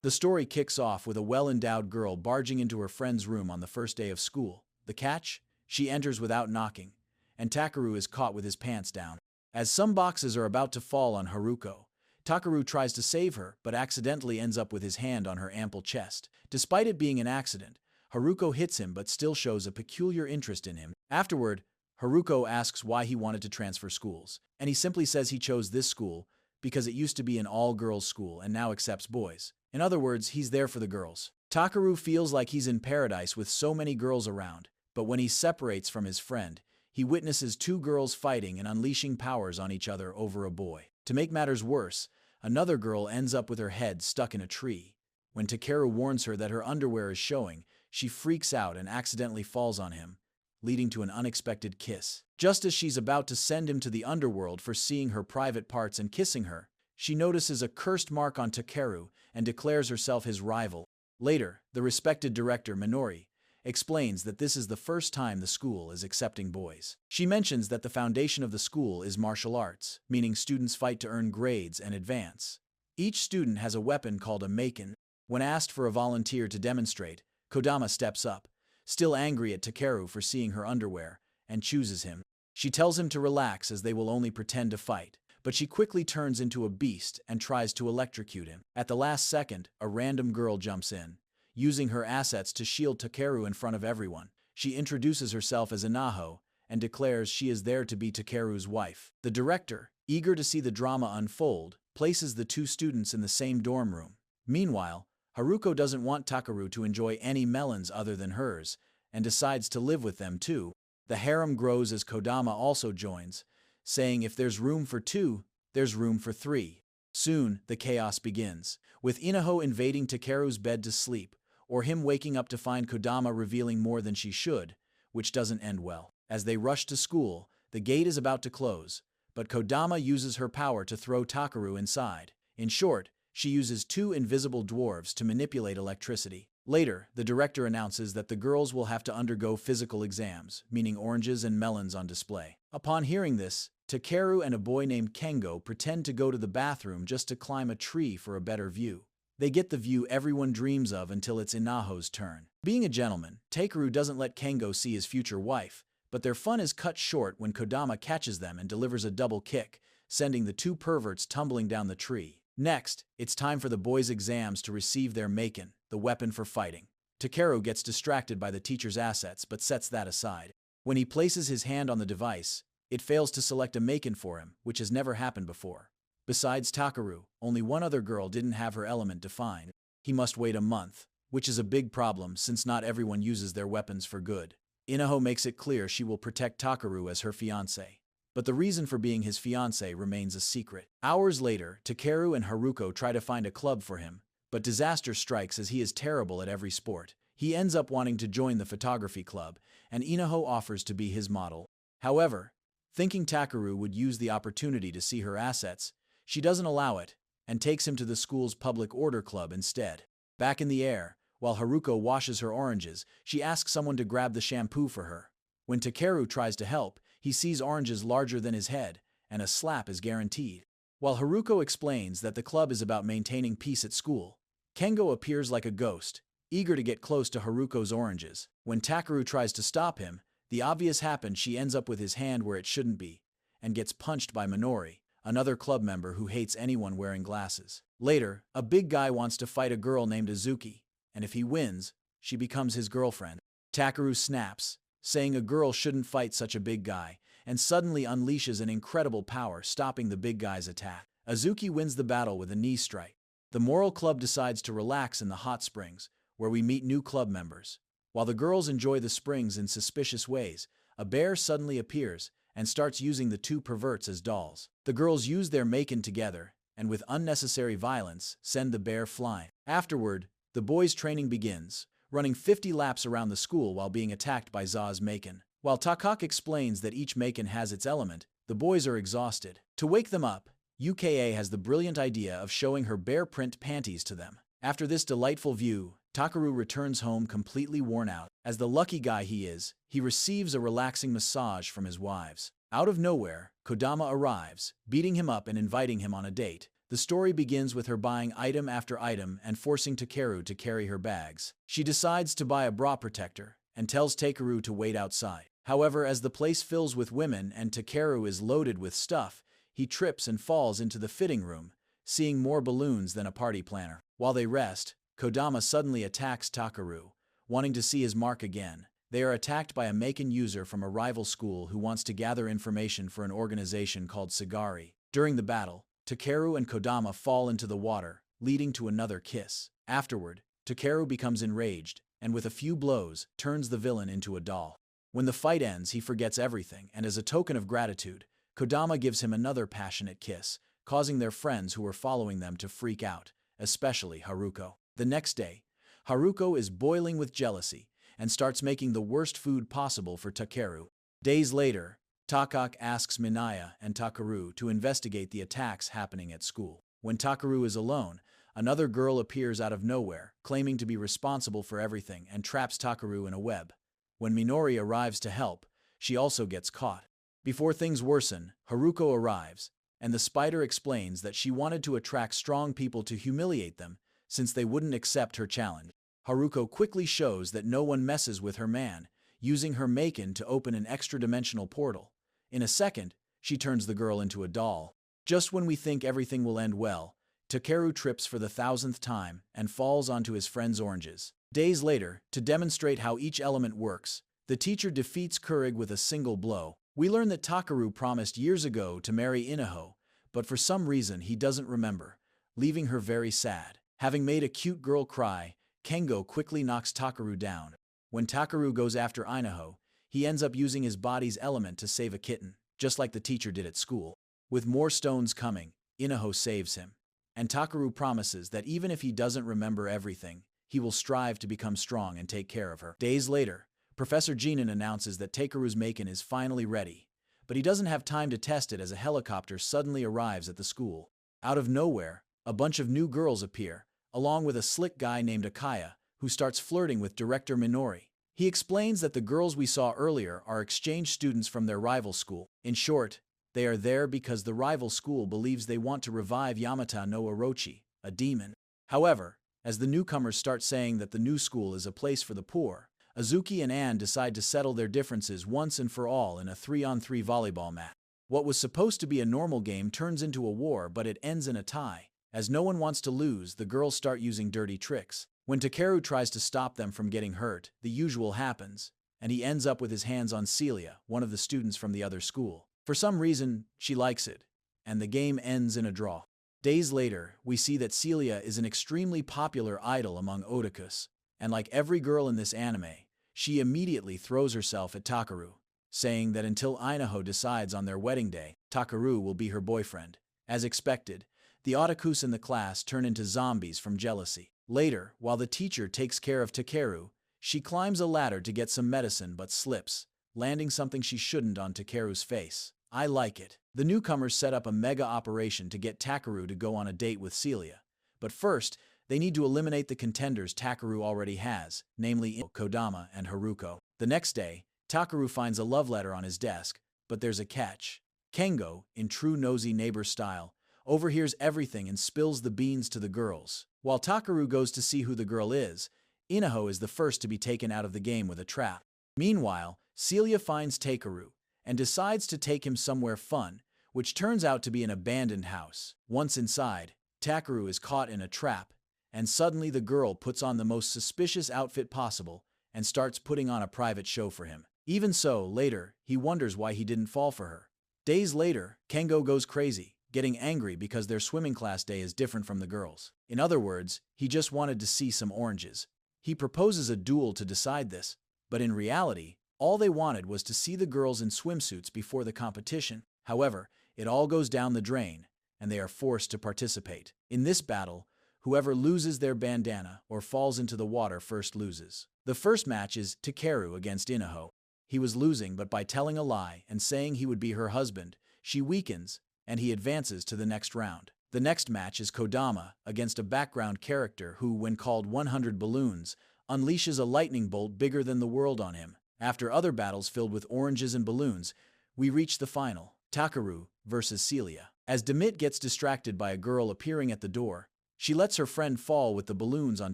The story kicks off with a well-endowed girl barging into her friend's room on the first day of school. The catch? She enters without knocking, and Takeru is caught with his pants down. As some boxes are about to fall on Haruko, Takeru tries to save her but accidentally ends up with his hand on her ample chest. Despite it being an accident, Haruko hits him but still shows a peculiar interest in him. Afterward, Haruko asks why he wanted to transfer schools, and he simply says he chose this school because it used to be an all-girls school and now accepts boys. In other words, he's there for the girls. Takeru feels like he's in paradise with so many girls around, but when he separates from his friend, he witnesses two girls fighting and unleashing powers on each other over a boy. To make matters worse, another girl ends up with her head stuck in a tree. When Takeru warns her that her underwear is showing, she freaks out and accidentally falls on him, leading to an unexpected kiss. Just as she's about to send him to the underworld for seeing her private parts and kissing her, she notices a cursed mark on Takeru and declares herself his rival. Later, the respected director, Minori, explains that this is the first time the school is accepting boys. She mentions that the foundation of the school is martial arts, meaning students fight to earn grades and advance. Each student has a weapon called a Maken. When asked for a volunteer to demonstrate, Kodama steps up, still angry at Takeru for seeing her underwear, and chooses him. She tells him to relax as they will only pretend to fight, but she quickly turns into a beast and tries to electrocute him. At the last second, a random girl jumps in, using her assets to shield Takeru in front of everyone. She introduces herself as Inaho and declares she is there to be Takeru's wife. The director, eager to see the drama unfold, places the two students in the same dorm room. Meanwhile, Haruko doesn't want Takeru to enjoy any melons other than hers, and decides to live with them too. The harem grows as Kodama also joins, saying if there's room for two, there's room for three. Soon, the chaos begins, with Inaho invading Takeru's bed to sleep, or him waking up to find Kodama revealing more than she should, which doesn't end well. As they rush to school, the gate is about to close, but Kodama uses her power to throw Takeru inside. In short, she uses two invisible dwarves to manipulate electricity. Later, the director announces that the girls will have to undergo physical exams, meaning oranges and melons on display. Upon hearing this, Takeru and a boy named Kengo pretend to go to the bathroom just to climb a tree for a better view. They get the view everyone dreams of until it's Inaho's turn. Being a gentleman, Takeru doesn't let Kengo see his future wife, but their fun is cut short when Kodama catches them and delivers a double kick, sending the two perverts tumbling down the tree. Next, it's time for the boys' exams to receive their Maken, the weapon for fighting. Takeru gets distracted by the teacher's assets but sets that aside. When he places his hand on the device, it fails to select a Maken for him, which has never happened before. Besides Takeru, only one other girl didn't have her element defined. He must wait a month, which is a big problem since not everyone uses their weapons for good. Inaho makes it clear she will protect Takeru as her fiancé, but the reason for being his fiancé remains a secret. Hours later, Takeru and Haruko try to find a club for him, but disaster strikes as he is terrible at every sport. He ends up wanting to join the photography club, and Inaho offers to be his model. However, thinking Takeru would use the opportunity to see her assets, she doesn't allow it, and takes him to the school's public order club instead. Back in the air, while Haruko washes her oranges, she asks someone to grab the shampoo for her. When Takeru tries to help, he sees oranges larger than his head, and a slap is guaranteed. While Haruko explains that the club is about maintaining peace at school, Kengo appears like a ghost, eager to get close to Haruko's oranges. When Takeru tries to stop him, the obvious happens: she ends up with his hand where it shouldn't be, and gets punched by Minori, another club member who hates anyone wearing glasses. Later, a big guy wants to fight a girl named Azuki, and if he wins, she becomes his girlfriend. Takeru snaps, saying a girl shouldn't fight such a big guy, and suddenly unleashes an incredible power, stopping the big guy's attack. Azuki wins the battle with a knee strike. The Moral Club decides to relax in the hot springs, where we meet new club members. While the girls enjoy the springs in suspicious ways, a bear suddenly appears and starts using the two perverts as dolls. The girls use their Maken together, and with unnecessary violence, send the bear flying. Afterward, the boys' training begins, running 50 laps around the school while being attacked by Za's Maken. While Takak explains that each Maken has its element, the boys are exhausted. To wake them up, UKA has the brilliant idea of showing her bear print panties to them. After this delightful view, Takeru returns home completely worn out. As the lucky guy he is, he receives a relaxing massage from his wives. Out of nowhere, Kodama arrives, beating him up and inviting him on a date. The story begins with her buying item after item and forcing Takeru to carry her bags. She decides to buy a bra protector and tells Takeru to wait outside. However, as the place fills with women and Takeru is loaded with stuff, he trips and falls into the fitting room, seeing more balloons than a party planner. While they rest, Kodama suddenly attacks Takeru, wanting to see his mark again. They are attacked by a Maken user from a rival school who wants to gather information for an organization called Sagari. During the battle, Takeru and Kodama fall into the water, leading to another kiss. Afterward, Takeru becomes enraged, and with a few blows, turns the villain into a doll. When the fight ends, he forgets everything, and as a token of gratitude, Kodama gives him another passionate kiss, causing their friends who were following them to freak out, especially Haruko. The next day, Haruko is boiling with jealousy and starts making the worst food possible for Takeru. Days later, Takak asks Minaya and Takeru to investigate the attacks happening at school. When Takeru is alone, another girl appears out of nowhere, claiming to be responsible for everything and traps Takeru in a web. When Minori arrives to help, she also gets caught. Before things worsen, Haruko arrives, and the spider explains that she wanted to attract strong people to humiliate them since they wouldn't accept her challenge. Haruko quickly shows that no one messes with her man, using her Maken to open an extra-dimensional portal. In a second, she turns the girl into a doll. Just when we think everything will end well, Takeru trips for the 1000th time and falls onto his friend's oranges. Days later, to demonstrate how each element works, the teacher defeats Kurig with a single blow. We learn that Takeru promised years ago to marry Inaho, but for some reason he doesn't remember, leaving her very sad. Having made a cute girl cry, Kengo quickly knocks Takeru down. When Takeru goes after Inaho, he ends up using his body's element to save a kitten, just like the teacher did at school. With more stones coming, Inaho saves him, and Takeru promises that even if he doesn't remember everything, he will strive to become strong and take care of her. Days later, Professor Jinan announces that Takeru's Maken is finally ready, but he doesn't have time to test it as a helicopter suddenly arrives at the school. Out of nowhere, a bunch of new girls appear, along with a slick guy named Akaya, who starts flirting with Director Minori. He explains that the girls we saw earlier are exchange students from their rival school. In short, they are there because the rival school believes they want to revive Yamata no Orochi, a demon. However, as the newcomers start saying that the new school is a place for the poor, Azuki and Anne decide to settle their differences once and for all in a 3-on-3 volleyball match. What was supposed to be a normal game turns into a war, but it ends in a tie. As no one wants to lose, the girls start using dirty tricks. When Takeru tries to stop them from getting hurt, the usual happens, and he ends up with his hands on Celia, one of the students from the other school. For some reason, she likes it, and the game ends in a draw. Days later, we see that Celia is an extremely popular idol among otakus, and like every girl in this anime, she immediately throws herself at Takeru, saying that until Inaho decides on their wedding day, Takeru will be her boyfriend. As expected, the otakus in the class turn into zombies from jealousy. Later, while the teacher takes care of Takeru, she climbs a ladder to get some medicine but slips, landing something she shouldn't on Takeru's face. I like it. The newcomers set up a mega operation to get Takeru to go on a date with Celia. But first, they need to eliminate the contenders Takeru already has, namely Kodama and Haruko. The next day, Takeru finds a love letter on his desk, but there's a catch. Kengo, in true nosy neighbor style, overhears everything and spills the beans to the girls. While Takeru goes to see who the girl is, Inaho is the first to be taken out of the game with a trap. Meanwhile, Celia finds Takeru and decides to take him somewhere fun, which turns out to be an abandoned house. Once inside, Takeru is caught in a trap, and suddenly the girl puts on the most suspicious outfit possible and starts putting on a private show for him. Even so, later, he wonders why he didn't fall for her. Days later, Kengo goes crazy, getting angry because their swimming class day is different from the girls. In other words, he just wanted to see some oranges. He proposes a duel to decide this, but in reality, all they wanted was to see the girls in swimsuits before the competition. However, it all goes down the drain, and they are forced to participate. In this battle, whoever loses their bandana or falls into the water first loses. The first match is Takeru against Inaho. He was losing, but by telling a lie and saying he would be her husband, she weakens, and he advances to the next round. The next match is Kodama against a background character who, when called 100 balloons, unleashes a lightning bolt bigger than the world on him. After other battles filled with oranges and balloons, we reach the final, Takeru versus Celia. As Demit gets distracted by a girl appearing at the door, she lets her friend fall with the balloons on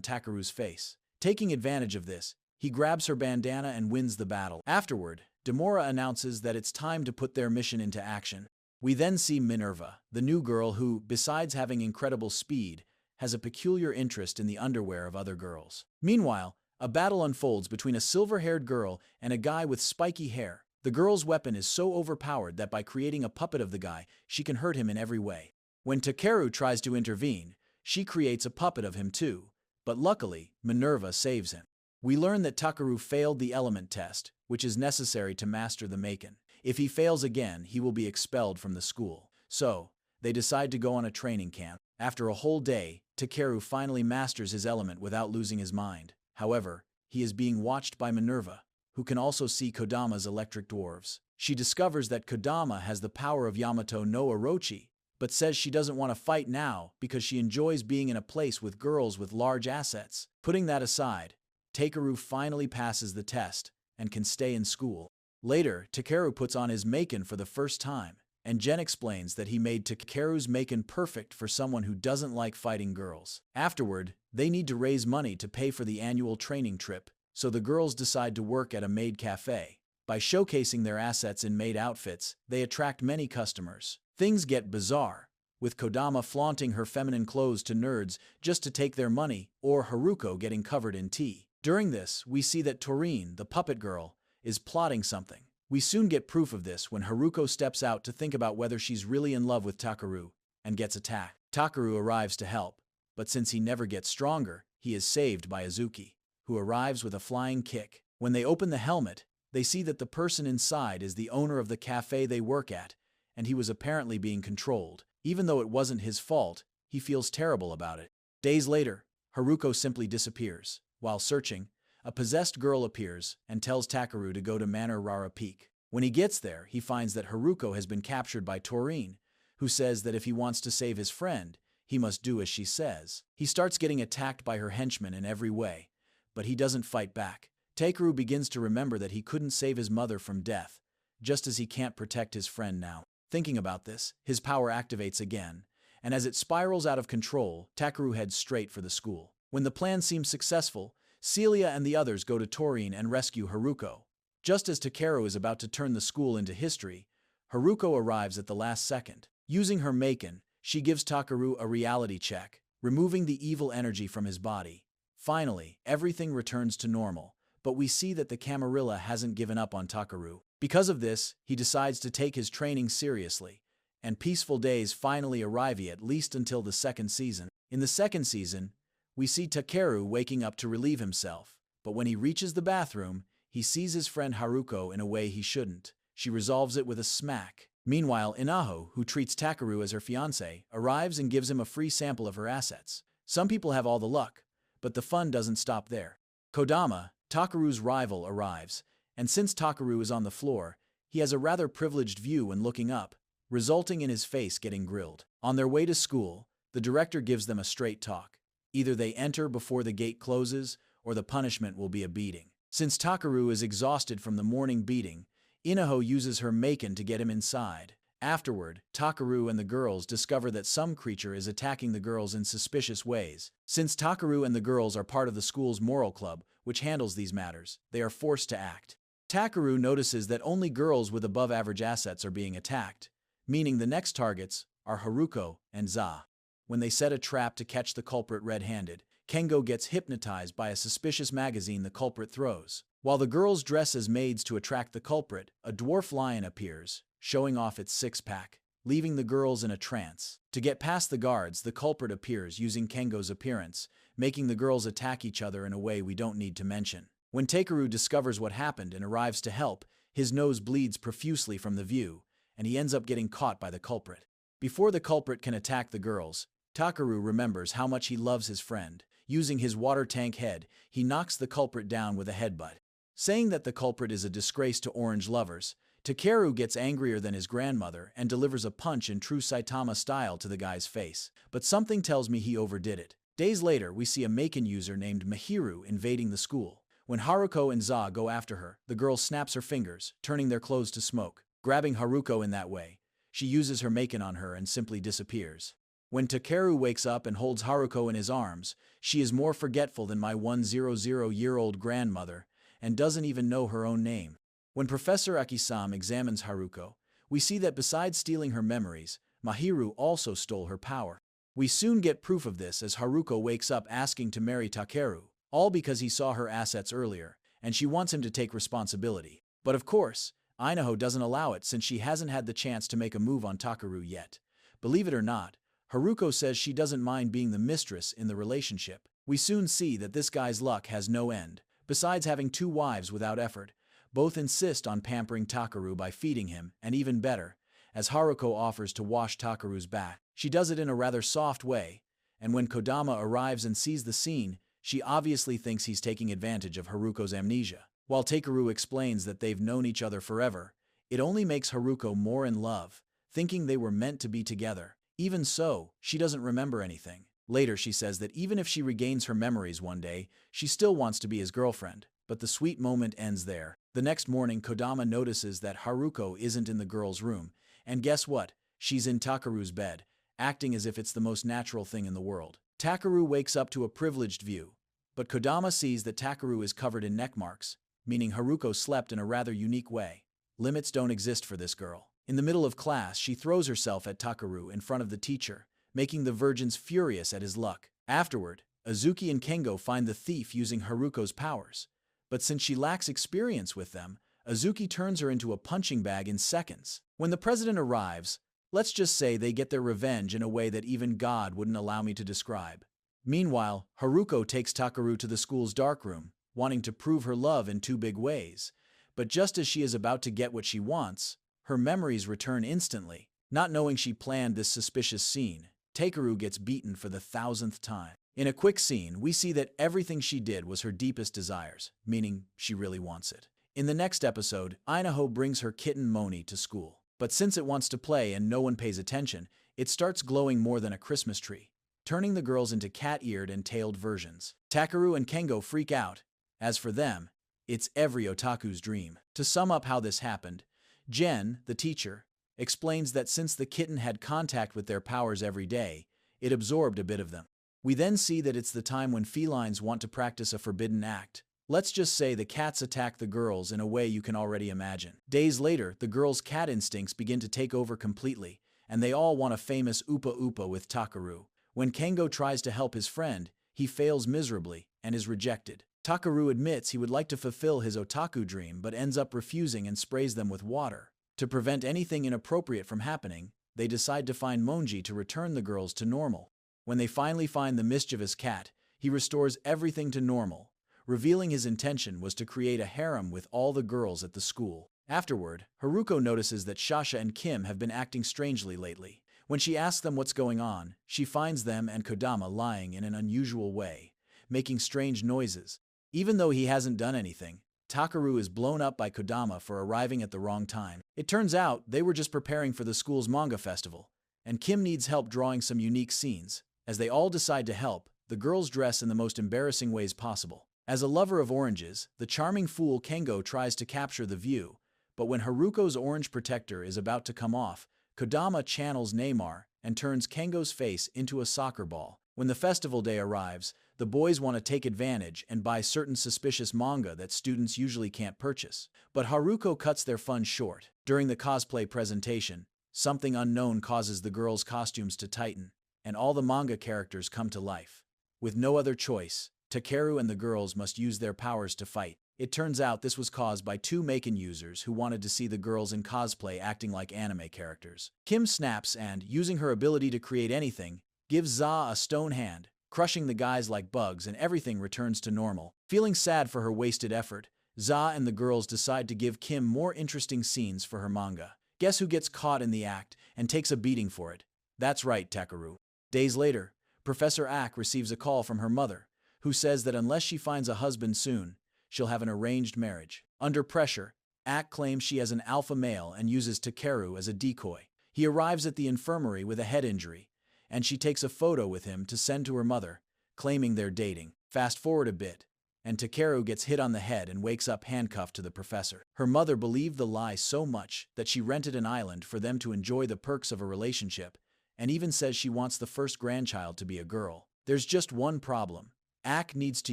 Takeru's face. Taking advantage of this, he grabs her bandana and wins the battle. Afterward, Demora announces that it's time to put their mission into action. We then see Minerva, the new girl who, besides having incredible speed, has a peculiar interest in the underwear of other girls. Meanwhile, a battle unfolds between a silver-haired girl and a guy with spiky hair. The girl's weapon is so overpowered that by creating a puppet of the guy, she can hurt him in every way. When Takeru tries to intervene, she creates a puppet of him too, but luckily, Minerva saves him. We learn that Takeru failed the element test, which is necessary to master the Maken. If he fails again, he will be expelled from the school. So, they decide to go on a training camp. After a whole day, Takeru finally masters his element without losing his mind. However, he is being watched by Minerva, who can also see Kodama's electric dwarves. She discovers that Kodama has the power of Yamato no Orochi, but says she doesn't want to fight now because she enjoys being in a place with girls with large assets. Putting that aside, Takeru finally passes the test and can stay in school. Later, Takeru puts on his Maken for the first time, and Jen explains that he made Takeru's Maken perfect for someone who doesn't like fighting girls. Afterward, they need to raise money to pay for the annual training trip, so the girls decide to work at a maid cafe. By showcasing their assets in maid outfits, they attract many customers. Things get bizarre, with Kodama flaunting her feminine clothes to nerds just to take their money, or Haruko getting covered in tea. During this, we see that Torine, the puppet girl, is plotting something. We soon get proof of this when Haruko steps out to think about whether she's really in love with Takeru and gets attacked. Takeru arrives to help, but since he never gets stronger, he is saved by Azuki, who arrives with a flying kick. When they open the helmet, they see that the person inside is the owner of the cafe they work at, and he was apparently being controlled. Even though it wasn't his fault, he feels terrible about it. Days later, Haruko simply disappears. While searching, a possessed girl appears and tells Takeru to go to Manor Rara Peak. When he gets there, he finds that Haruko has been captured by Torine, who says that if he wants to save his friend, he must do as she says. He starts getting attacked by her henchmen in every way, but he doesn't fight back. Takeru begins to remember that he couldn't save his mother from death, just as he can't protect his friend now. Thinking about this, his power activates again, and as it spirals out of control, Takeru heads straight for the school. When the plan seems successful, Celia and the others go to Torine and rescue Haruko. Just as Takeru is about to turn the school into history, Haruko arrives at the last second. Using her Maken, she gives Takeru a reality check, removing the evil energy from his body. Finally, everything returns to normal, but we see that the Camarilla hasn't given up on Takeru. Because of this, he decides to take his training seriously, and peaceful days finally arrive at least until the second season. In the second season, we see Takeru waking up to relieve himself, but when he reaches the bathroom, he sees his friend Haruko in a way he shouldn't. She resolves it with a smack. Meanwhile, Inaho, who treats Takeru as her fiancé, arrives and gives him a free sample of her assets. Some people have all the luck, but the fun doesn't stop there. Kodama, Takeru's rival, arrives, and since Takeru is on the floor, he has a rather privileged view when looking up, resulting in his face getting grilled. On their way to school, the director gives them a straight talk. Either they enter before the gate closes, or the punishment will be a beating. Since Takeru is exhausted from the morning beating, Inaho uses her Maken to get him inside. Afterward, Takeru and the girls discover that some creature is attacking the girls in suspicious ways. Since Takeru and the girls are part of the school's moral club, which handles these matters, they are forced to act. Takeru notices that only girls with above-average assets are being attacked, meaning the next targets are Haruko and Za. When they set a trap to catch the culprit red-handed, Kengo gets hypnotized by a suspicious magazine the culprit throws. While the girls dress as maids to attract the culprit, a dwarf lion appears, showing off its six-pack, leaving the girls in a trance. To get past the guards, the culprit appears using Kengo's appearance, making the girls attack each other in a way we don't need to mention. When Takeru discovers what happened and arrives to help, his nose bleeds profusely from the view, and he ends up getting caught by the culprit. Before the culprit can attack the girls, Takeru remembers how much he loves his friend. Using his water tank head, he knocks the culprit down with a headbutt. Saying that the culprit is a disgrace to orange lovers, Takeru gets angrier than his grandmother and delivers a punch in true Saitama style to the guy's face. But something tells me he overdid it. Days later, we see a Maken user named Mihiru invading the school. When Haruko and Za go after her, the girl snaps her fingers, turning their clothes to smoke. Grabbing Haruko in that way, she uses her Maken on her and simply disappears. When Takeru wakes up and holds Haruko in his arms, she is more forgetful than my 100-year-old grandmother and doesn't even know her own name. When Professor Akisam examines Haruko, we see that besides stealing her memories, Mahiru also stole her power. We soon get proof of this as Haruko wakes up asking to marry Takeru, all because he saw her assets earlier, and she wants him to take responsibility. But of course, Inaho doesn't allow it since she hasn't had the chance to make a move on Takeru yet. Believe it or not, Haruko says she doesn't mind being the mistress in the relationship. We soon see that this guy's luck has no end. Besides having 2 wives without effort, both insist on pampering Takeru by feeding him, and even better, as Haruko offers to wash Takeru's back. She does it in a rather soft way, and when Kodama arrives and sees the scene, she obviously thinks he's taking advantage of Haruko's amnesia. While Takeru explains that they've known each other forever, it only makes Haruko more in love, thinking they were meant to be together. Even so, she doesn't remember anything. Later she says that even if she regains her memories one day, she still wants to be his girlfriend. But the sweet moment ends there. The next morning, Kodama notices that Haruko isn't in the girl's room, and guess what? She's in Takeru's bed, acting as if it's the most natural thing in the world. Takeru wakes up to a privileged view, but Kodama sees that Takeru is covered in neck marks, meaning Haruko slept in a rather unique way. Limits don't exist for this girl. In the middle of class, she throws herself at Takeru in front of the teacher, making the virgins furious at his luck. Afterward, Azuki and Kengo find the thief using Haruko's powers, but since she lacks experience with them, Azuki turns her into a punching bag in seconds. When the president arrives, let's just say they get their revenge in a way that even God wouldn't allow me to describe. Meanwhile, Haruko takes Takeru to the school's darkroom, wanting to prove her love in 2 big ways. But just as she is about to get what she wants, her memories return instantly. Not knowing she planned this suspicious scene, Takeru gets beaten for the 1000th time. In a quick scene, we see that everything she did was her deepest desires, meaning she really wants it. In the next episode, Inaho brings her kitten Moni to school. But since it wants to play and no one pays attention, it starts glowing more than a Christmas tree, turning the girls into cat-eared and tailed versions. Takeru and Kengo freak out. As for them, it's every otaku's dream. To sum up how this happened, Jen, the teacher, explains that since the kitten had contact with their powers every day, it absorbed a bit of them. We then see that it's the time when felines want to practice a forbidden act. Let's just say the cats attack the girls in a way you can already imagine. Days later, the girls' cat instincts begin to take over completely, and they all want a famous Upa Upa with Takeru. When Kengo tries to help his friend, he fails miserably and is rejected. Takeru admits he would like to fulfill his otaku dream but ends up refusing and sprays them with water. To prevent anything inappropriate from happening, they decide to find Monji to return the girls to normal. When they finally find the mischievous cat, he restores everything to normal, revealing his intention was to create a harem with all the girls at the school. Afterward, Haruko notices that Shasha and Kim have been acting strangely lately. When she asks them what's going on, she finds them and Kodama lying in an unusual way, making strange noises. Even though he hasn't done anything, Takeru is blown up by Kodama for arriving at the wrong time. It turns out they were just preparing for the school's manga festival, and Kim needs help drawing some unique scenes. As they all decide to help, the girls dress in the most embarrassing ways possible. As a lover of oranges, the charming fool Kengo tries to capture the view, but when Haruko's orange protector is about to come off, Kodama channels Neymar and turns Kengo's face into a soccer ball. When the festival day arrives, the boys want to take advantage and buy certain suspicious manga that students usually can't purchase. But Haruko cuts their fun short. During the cosplay presentation, something unknown causes the girls' costumes to tighten, and all the manga characters come to life. With no other choice, Takeru and the girls must use their powers to fight. It turns out this was caused by 2 Maken users who wanted to see the girls in cosplay acting like anime characters. Kim snaps and, using her ability to create anything, gives Za a stone hand, crushing the guys like bugs, and everything returns to normal. Feeling sad for her wasted effort, Za and the girls decide to give Kim more interesting scenes for her manga. Guess who gets caught in the act and takes a beating for it? That's right, Takeru. Days later, Professor Ak receives a call from her mother, who says that unless she finds a husband soon, she'll have an arranged marriage. Under pressure, Ak claims she has an alpha male and uses Takeru as a decoy. He arrives at the infirmary with a head injury, and she takes a photo with him to send to her mother, claiming they're dating. Fast forward a bit, and Takeru gets hit on the head and wakes up handcuffed to the professor. Her mother believed the lie so much that she rented an island for them to enjoy the perks of a relationship, and even says she wants the first grandchild to be a girl. There's just one problem. Ak needs to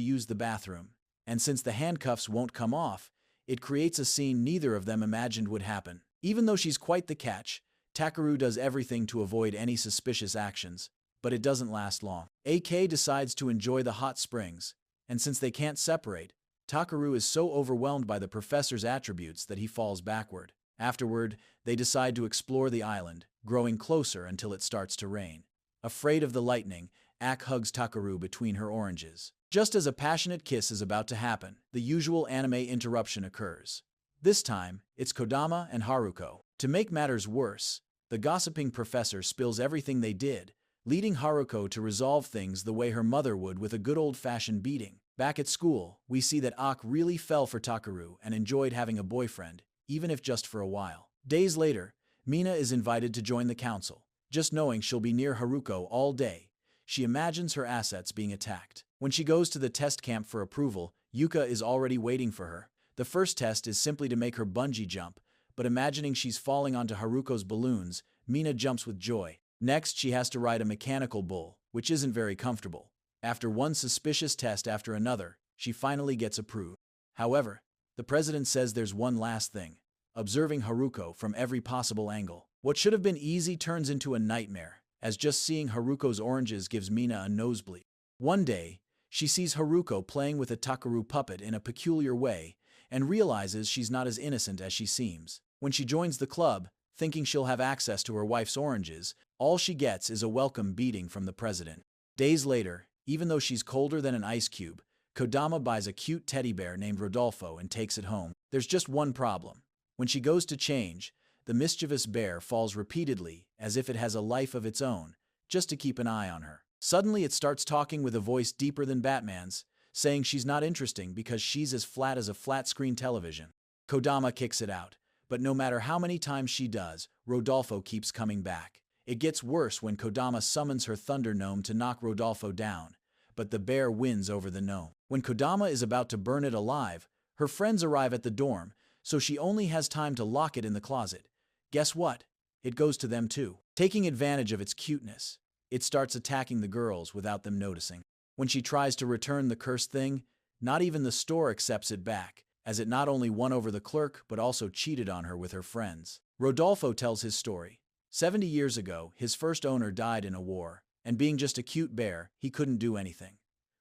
use the bathroom, and since the handcuffs won't come off, it creates a scene neither of them imagined would happen. Even though she's quite the catch, Takeru does everything to avoid any suspicious actions, but it doesn't last long. AK decides to enjoy the hot springs, and since they can't separate, Takeru is so overwhelmed by the professor's attributes that he falls backward. Afterward, they decide to explore the island, growing closer until it starts to rain. Afraid of the lightning, Ak hugs Takeru between her oranges. Just as a passionate kiss is about to happen, the usual anime interruption occurs. This time, it's Kodama and Haruko. To make matters worse, the gossiping professor spills everything they did, leading Haruko to resolve things the way her mother would with a good old-fashioned beating. Back at school, we see that Ak really fell for Takeru and enjoyed having a boyfriend, even if just for a while. Days later, Mina is invited to join the council. Just knowing she'll be near Haruko all day, she imagines her assets being attacked. When she goes to the test camp for approval, Yuka is already waiting for her. The first test is simply to make her bungee jump, but imagining she's falling onto Haruko's balloons, Mina jumps with joy. Next, she has to ride a mechanical bull, which isn't very comfortable. After one suspicious test after another, she finally gets approved. However, the president says there's one last thing: observing Haruko from every possible angle. What should have been easy turns into a nightmare, as just seeing Haruko's oranges gives Mina a nosebleed. One day, she sees Haruko playing with a Takeru puppet in a peculiar way and realizes she's not as innocent as she seems. When she joins the club, thinking she'll have access to her wife's oranges, all she gets is a welcome beating from the president. Days later, even though she's colder than an ice cube, Kodama buys a cute teddy bear named Rodolfo and takes it home. There's just one problem. When she goes to change, the mischievous bear falls repeatedly as if it has a life of its own, just to keep an eye on her. Suddenly it starts talking with a voice deeper than Batman's, saying she's not interesting because she's as flat as a flat-screen television. Kodama kicks it out, but no matter how many times she does, Rodolfo keeps coming back. It gets worse when Kodama summons her Thunder Gnome to knock Rodolfo down, but the bear wins over the gnome. When Kodama is about to burn it alive, her friends arrive at the dorm, so she only has time to lock it in the closet. Guess what? It goes to them too. Taking advantage of its cuteness, it starts attacking the girls without them noticing. When she tries to return the cursed thing, not even the store accepts it back, as it not only won over the clerk but also cheated on her with her friends. Rodolfo tells his story. 70 years ago, his first owner died in a war, and being just a cute bear, he couldn't do anything.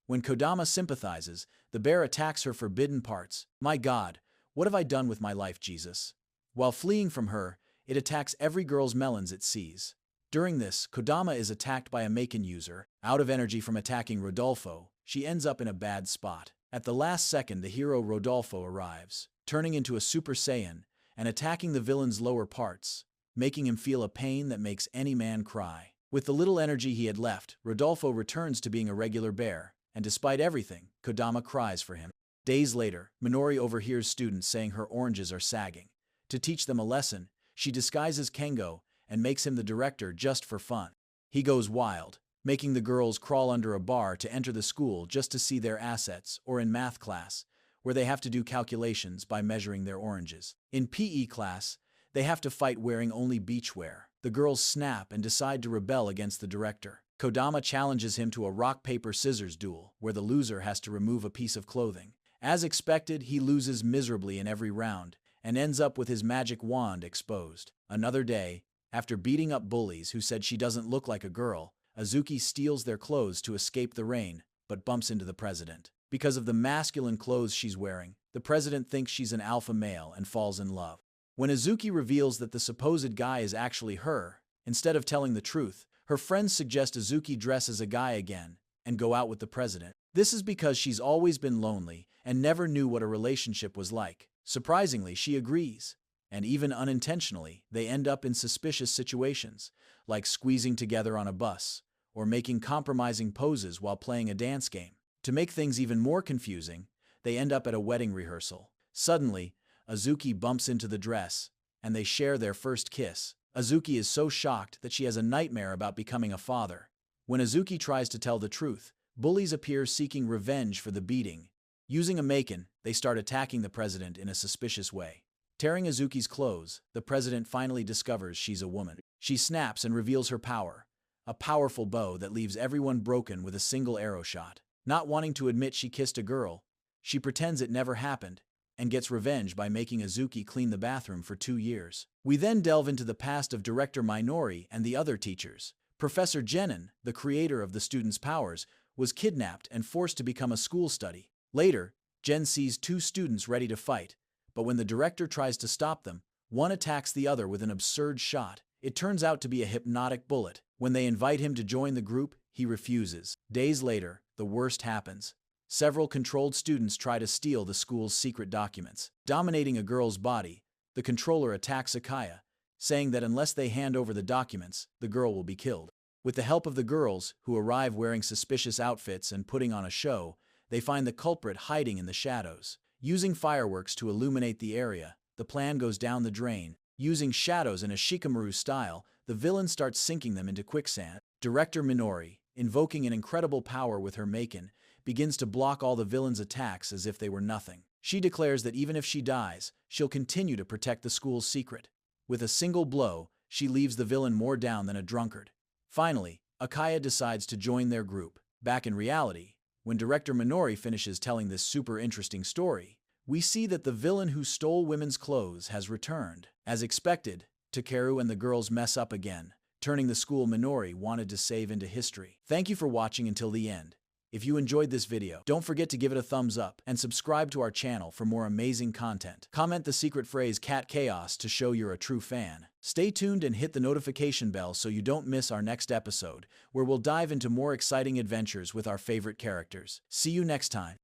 When Kodama sympathizes, the bear attacks her forbidden parts. My God, what have I done with my life, Jesus? While fleeing from her, it attacks every girl's melons it sees. During this, Kodama is attacked by a Maken user. Out of energy from attacking Rodolfo, she ends up in a bad spot. At the last second, the hero Rodolfo arrives, turning into a Super Saiyan and attacking the villain's lower parts, making him feel a pain that makes any man cry. With the little energy he had left, Rodolfo returns to being a regular bear, and despite everything, Kodama cries for him. Days later, Minori overhears students saying her oranges are sagging. To teach them a lesson, she disguises Kengo and makes him the director just for fun. He goes wild, making the girls crawl under a bar to enter the school just to see their assets, or in math class, where they have to do calculations by measuring their oranges. In PE class, they have to fight wearing only beachwear. The girls snap and decide to rebel against the director. Kodama challenges him to a rock-paper-scissors duel, where the loser has to remove a piece of clothing. As expected, he loses miserably in every round, and ends up with his magic wand exposed. Another day, after beating up bullies who said she doesn't look like a girl, Azuki steals their clothes to escape the rain, but bumps into the president. Because of the masculine clothes she's wearing, the president thinks she's an alpha male and falls in love. When Azuki reveals that the supposed guy is actually her, instead of telling the truth, her friends suggest Azuki dress as a guy again and go out with the president. This is because she's always been lonely and never knew what a relationship was like. Surprisingly, she agrees, and even unintentionally, they end up in suspicious situations, like squeezing together on a bus, or making compromising poses while playing a dance game. To make things even more confusing, they end up at a wedding rehearsal. Suddenly, Azuki bumps into the dress, and they share their first kiss. Azuki is so shocked that she has a nightmare about becoming a father. When Azuki tries to tell the truth, bullies appear seeking revenge for the beating, Using a Maken, they start attacking the president in a suspicious way. Tearing Azuki's clothes, the president finally discovers she's a woman. She snaps and reveals her power, a powerful bow that leaves everyone broken with a single arrow shot. Not wanting to admit she kissed a girl, she pretends it never happened and gets revenge by making Azuki clean the bathroom for 2 years. We then delve into the past of Director Minori and the other teachers. Professor Genin, the creator of the students' powers, was kidnapped and forced to become a school study. Later, Gen sees 2 students ready to fight, but when the director tries to stop them, one attacks the other with an absurd shot. It turns out to be a hypnotic bullet. When they invite him to join the group, he refuses. Days later, the worst happens. Several controlled students try to steal the school's secret documents. Dominating a girl's body, the controller attacks Akaya, saying that unless they hand over the documents, the girl will be killed. With the help of the girls, who arrive wearing suspicious outfits and putting on a show, they find the culprit hiding in the shadows. Using fireworks to illuminate the area, the plan goes down the drain. Using shadows in a Shikamaru style, the villain starts sinking them into quicksand. Director Minori, invoking an incredible power with her Maken, begins to block all the villain's attacks as if they were nothing. She declares that even if she dies, she'll continue to protect the school's secret. With a single blow, she leaves the villain more down than a drunkard. Finally, Akaya decides to join their group. Back in reality, when Director Minori finishes telling this super interesting story, we see that the villain who stole women's clothes has returned. As expected, Takeru and the girls mess up again, turning the school Minori wanted to save into history. Thank you for watching until the end. If you enjoyed this video, don't forget to give it a thumbs up and subscribe to our channel for more amazing content. Comment the secret phrase Cat Chaos to show you're a true fan. Stay tuned and hit the notification bell so you don't miss our next episode, where we'll dive into more exciting adventures with our favorite characters. See you next time.